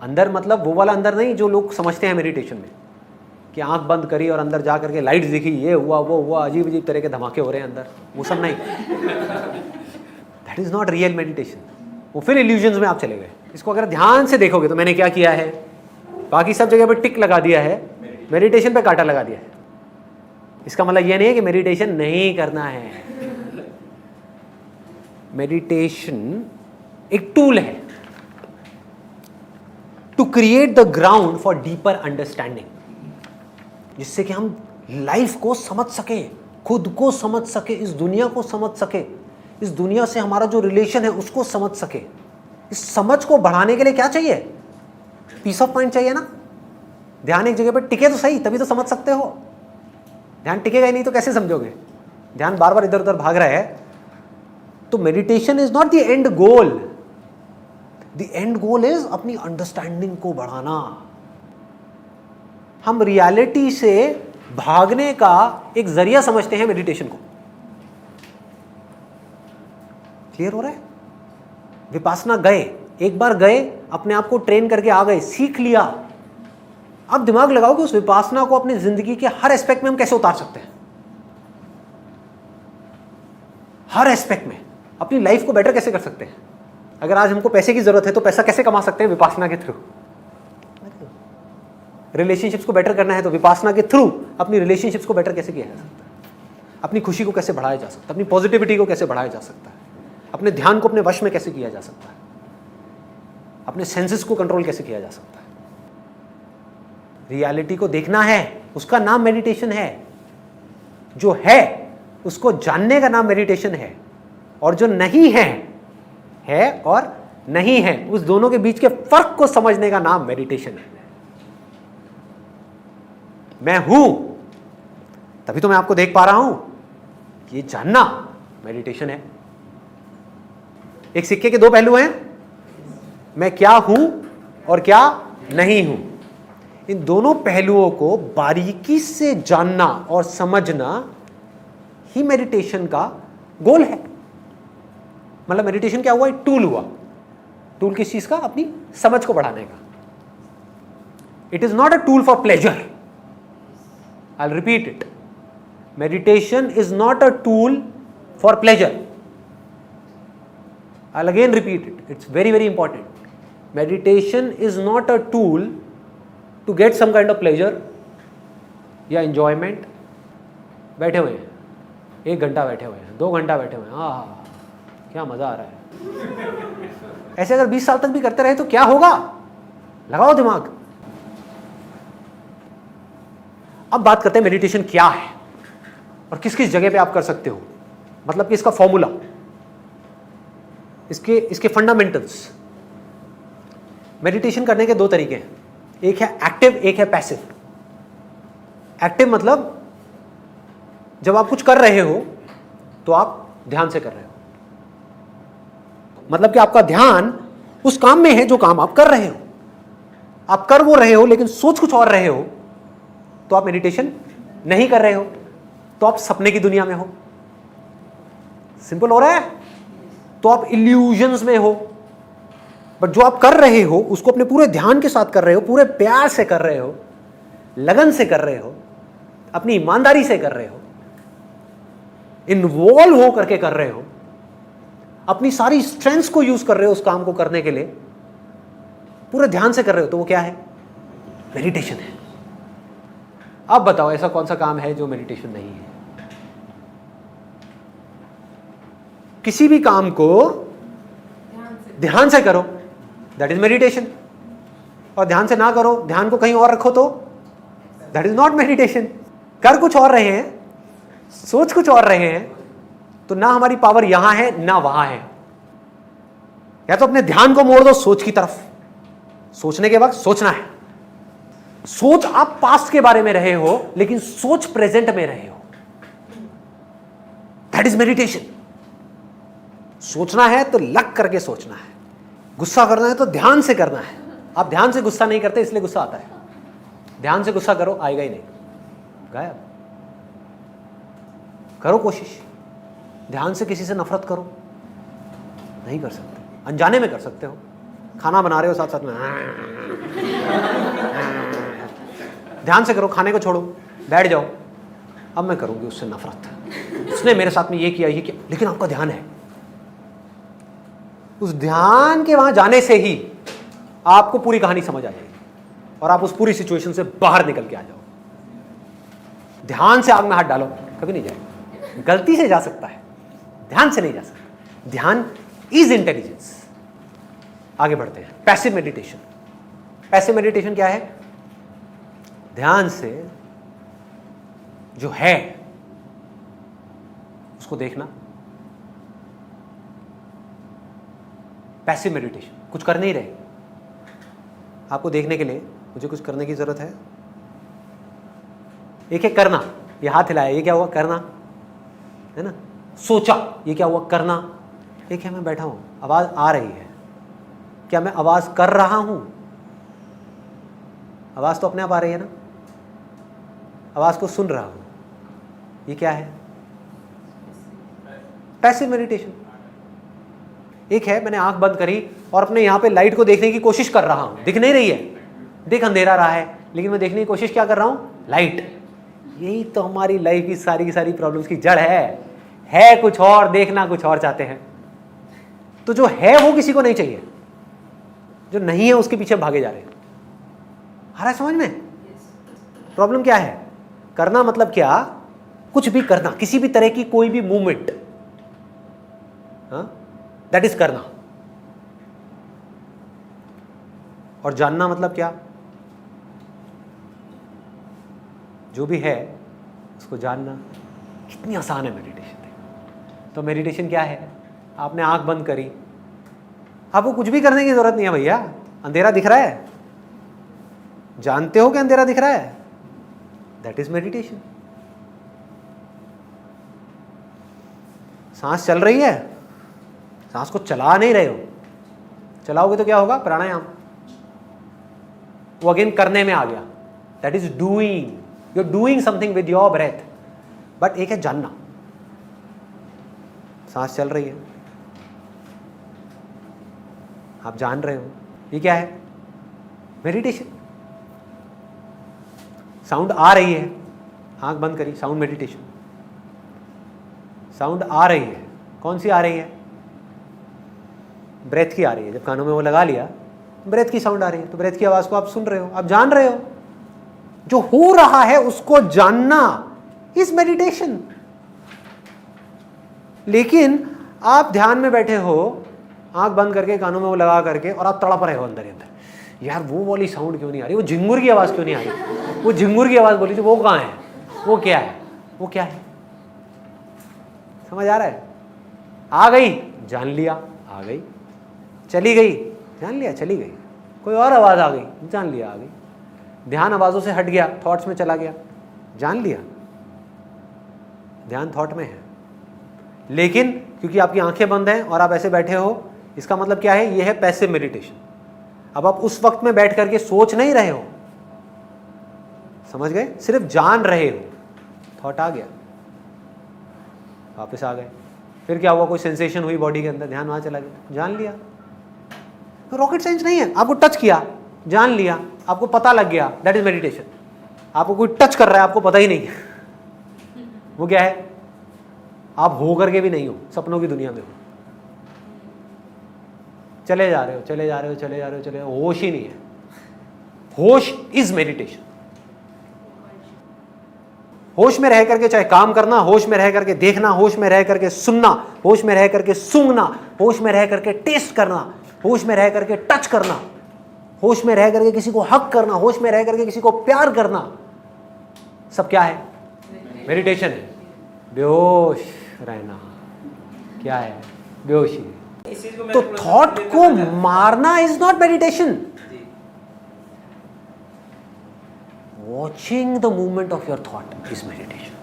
अंदर मतलब वो वाला अंदर नहीं जो लोग समझते हैं मेडिटेशन में कि आंख बंद करी और अंदर जा करके लाइट्स दिखी, ये हुआ वो हुआ, अजीब अजीब तरह के धमाके हो रहे हैं अंदर, वो सब नहीं। That is not real meditation. वो फिर इल्यूजन्स में आप चले गए। इसको अगर ध्यान से देखोगे तो मैंने क्या किया है, बाकी सब जगह पे टिक लगा दिया है, मेडिटेशन पे कांटा लगा दिया है। इसका मतलब यह नहीं है कि मेडिटेशन नहीं करना है। मेडिटेशन एक टूल है to create the ground for deeper understanding, जिससे कि हम लाइफ को समझ सके, खुद को समझ सके, इस दुनिया को समझ सके, इस दुनिया से हमारा जो रिलेशन है उसको समझ सके। इस समझ को बढ़ाने के लिए क्या चाहिए? पीस ऑफ माइंड चाहिए ना। ध्यान एक जगह पर टिके तो सही, तभी तो समझ सकते हो। ध्यान टिकेगा ही नहीं तो कैसे समझोगे? ध्यान बार बार इधर उधर भाग रहा है। तो meditation is not the end goal. The end goal is अपनी अंडरस्टैंडिंग को बढ़ाना। हम रियलिटी से भागने का एक जरिया समझते हैं मेडिटेशन को। क्लियर हो रहा है? विपासना गए, एक बार गए, अपने आप को ट्रेन करके आ गए, सीख लिया। अब दिमाग लगाओ कि उस विपासना को अपनी जिंदगी के हर एस्पेक्ट में हम कैसे उतार सकते हैं। हर एस्पेक्ट में अपनी लाइफ को बेटर कैसे कर सकते हैं। अगर आज हमको पैसे की जरूरत है तो पैसा कैसे कमा सकते हैं? विपासना के थ्रू। रिलेशनशिप्स को बेटर करना है तो विपासना के थ्रू अपनी रिलेशनशिप्स को बेटर कैसे किया जा सकता है, अपनी खुशी को कैसे बढ़ाया जा सकता है, अपनी पॉजिटिविटी को कैसे बढ़ाया जा सकता है, अपने ध्यान को अपने वश में कैसे किया जा सकता है, अपने सेंसेस को कंट्रोल कैसे किया जा सकता है। रियलिटी को देखना है, उसका नाम मेडिटेशन है। जो है उसको जानने का नाम मेडिटेशन है, और जो नहीं है और नहीं है, उस दोनों के बीच के फर्क को समझने का नाम मेडिटेशन है। मैं हूं तभी तो मैं आपको देख पा रहा हूं, ये जानना मेडिटेशन है। एक सिक्के के दो पहलू हैं, मैं क्या हूं और क्या नहीं हूं। इन दोनों पहलुओं को बारीकी से जानना और समझना ही मेडिटेशन का गोल है। मतलब मेडिटेशन क्या हुआ? एक टूल हुआ। टूल किस चीज का? अपनी समझ को बढ़ाने का। It is not a tool for pleasure. I'll repeat it. Meditation is not a tool for pleasure. I'll again repeat it. It's very, very important. Meditation is not a tool to get some kind of pleasure या enjoyment. बैठे हुए हैं, 1 घंटा बैठे हुए हैं, 2 घंटा बैठे हुए हैं, हाँ क्या मजा आ रहा है। ऐसे अगर 20 साल तक भी करते रहे तो क्या होगा? लगाओ दिमाग। अब बात करते हैं मेडिटेशन क्या है और किस किस जगह पे आप कर सकते हो। मतलब कि इसका फॉर्मूला, इसके फंडामेंटल्स। मेडिटेशन करने के 2 तरीके हैं, एक है एक्टिव, एक है पैसिव। एक्टिव मतलब जब आप कुछ कर रहे हो तो आप ध्यान से कर रहे हो, मतलब कि आपका ध्यान उस काम में है जो काम आप कर रहे हो। आप कर वो रहे हो लेकिन सोच कुछ और रहे हो तो आप मेडिटेशन नहीं कर रहे हो, तो आप सपने की दुनिया में हो। सिंपल हो रहा है? तो आप इल्यूजन्स में हो। बट जो आप कर रहे हो उसको अपने पूरे ध्यान के साथ कर रहे हो, पूरे प्यार से कर रहे हो, लगन से कर रहे हो, अपनी ईमानदारी से कर रहे हो, इन्वॉल्व हो करके कर रहे हो, अपनी सारी स्ट्रेंथ्स को यूज कर रहे हो उस काम को करने के लिए, पूरे ध्यान से कर रहे हो, तो वो क्या है? मेडिटेशन है। अब बताओ ऐसा कौन सा काम है जो मेडिटेशन नहीं है? किसी भी काम को ध्यान से करो, दैट इज मेडिटेशन। और ध्यान से ना करो, ध्यान को कहीं और रखो तो दैट इज नॉट मेडिटेशन। कर कुछ और रहे हैं, सोच कुछ और रहे हैं, तो ना हमारी पावर यहां है ना वहां है। या तो अपने ध्यान को मोड़ दो सोच की तरफ, सोचने के वक्त सोचना है। सोच आप पास्ट के बारे में रहे हो लेकिन सोच प्रेजेंट में रहे हो, दैट इज मेडिटेशन। सोचना है तो लग करके सोचना है, गुस्सा करना है तो ध्यान से करना है। आप ध्यान से गुस्सा नहीं करते इसलिए गुस्सा आता है। ध्यान से गुस्सा करो, आएगा ही नहीं, गायब। करो कोशिश, ध्यान से किसी से नफरत करो, नहीं कर सकते। अनजाने में कर सकते हो, खाना बना रहे हो साथ साथ में, ध्यान से करो, खाने को छोड़ो, बैठ जाओ, अब मैं करूंगी उससे नफरत, उसने मेरे साथ में ये किया, लेकिन आपका ध्यान है। उस ध्यान के वहां जाने से ही आपको पूरी कहानी समझ आ जाएगी और आप उस पूरी सिचुएशन से बाहर निकल के आ जाओ। ध्यान से आग में हाथ डालो, कभी नहीं जाएगा। गलती से जा सकता है, ध्यान से नहीं जा सकता। ध्यान इज इंटेलिजेंस। आगे बढ़ते हैं। Passive meditation. पैसिव मेडिटेशन क्या है? ध्यान से जो है उसको देखना। पैसिव मेडिटेशन, कुछ कर नहीं रहे, आपको देखने के लिए मुझे कुछ करने की जरूरत है। एक है करना, ये हाथ हिलाया, ये क्या हुआ? करना है ना। सोचा, ये क्या हुआ? करना। एक है मैं बैठा हूं, आवाज आ रही है, क्या मैं आवाज कर रहा हूं? आवाज तो अपने आप आ रही है ना, आवाज को सुन रहा हूं, ये क्या है? Passive meditation. एक है मैंने आंख बंद करी और अपने यहां पे लाइट को देखने की कोशिश कर रहा हूं, दिख नहीं रही है, दिख अंधेरा रहा है, लेकिन मैं देखने की कोशिश क्या कर रहा हूं? लाइट। यही तो हमारी लाइफ की सारी प्रॉब्लम्स की जड़ है कुछ और, देखना कुछ और चाहते हैं। तो जो है वो किसी को नहीं चाहिए, जो नहीं है उसके पीछे भागे जा रहे हैं। आ रहा है समझ में? प्रॉब्लम क्या है? करना मतलब क्या? कुछ भी करना, किसी भी तरह की कोई भी मूवमेंट, दैट इज करना। और जानना मतलब क्या? जो भी है उसको जानना। कितनी आसान है मेडिटेशन। तो मेडिटेशन क्या है? आपने आंख बंद करी, आपको कुछ भी करने की जरूरत नहीं है भैया। अंधेरा दिख रहा है, जानते हो कि अंधेरा दिख रहा है, दैट इज मेडिटेशन। सांस चल रही है, सांस को चला नहीं रहे हो, चलाओगे तो क्या होगा? प्राणायाम। वो अगेन करने में आ गया, that is doing. You are doing something with your breath. But एक है जानना। सांस चल रही है, आप जान रहे हो, ये क्या है? मेडिटेशन। साउंड आ रही है, आंख बंद करी, साउंड मेडिटेशन। साउंड आ रही है, कौन सी आ रही है? ब्रेथ की आ रही है। जब कानों में वो लगा लिया, ब्रेथ की साउंड आ रही है, तो ब्रेथ की आवाज को आप सुन रहे हो, आप जान रहे हो। जो हो रहा है उसको जानना इज मेडिटेशन। लेकिन आप ध्यान में बैठे हो, आंख बंद करके, कानों में वो लगा करके, और आप तड़प रहे हो अंदर ही अंदर, यार वो वाली साउंड क्यों नहीं आ रही, वो झिंगुर की आवाज क्यों नहीं आ रही, वो झिंगुर की आवाज बोली थी, वो कहाँ है, वो क्या है, वो क्या है? समझ आ रहा है? आ गई, जान लिया, आ गई। चली गई, जान लिया, चली गई। कोई और आवाज आ गई, जान लिया, आ गई। ध्यान आवाजों से हट गया, थॉट्स में चला गया, जान लिया, ध्यान थॉट में है। लेकिन क्योंकि आपकी आंखें बंद हैं और आप ऐसे बैठे हो, इसका मतलब क्या है? ये है पैसिव मेडिटेशन। अब आप उस वक्त में बैठ करके सोच नहीं रहे हो, समझ गए? सिर्फ जान रहे हो। थॉट आ गया, वापस आ गए, फिर क्या हुआ? कोई सेंसेशन हुई बॉडी के अंदर, ध्यान वहां चला गया, जान लिया। तो रॉकेट साइंस नहीं है, आपको टच किया, जान लिया, आपको पता लग गया, दैट इज मेडिटेशन। आपको कोई टच कर रहा है, आपको पता ही नहीं है, वो क्या है? आप हो करके भी नहीं हो, सपनों की दुनिया में हो, चले जा रहे हो, चले जा रहे हो, चले जा रहे हो, चले, होश ही नहीं है। होश इज मेडिटेशन। होश में रह करके चाहे काम करना, होश में रह करके देखना, होश में रह करके सुनना, होश में रह करके सूंघना, होश में रह करके टेस्ट करना, होश में रह करके टच करना, होश में रह करके किसी को हक करना, होश में रह करके किसी को प्यार करना, सब क्या है? मेडिटेशन है। बेहोश रहना क्या है? बेहोशी। तो थॉट को मारना is not meditation. Watching the movement of your thought is meditation.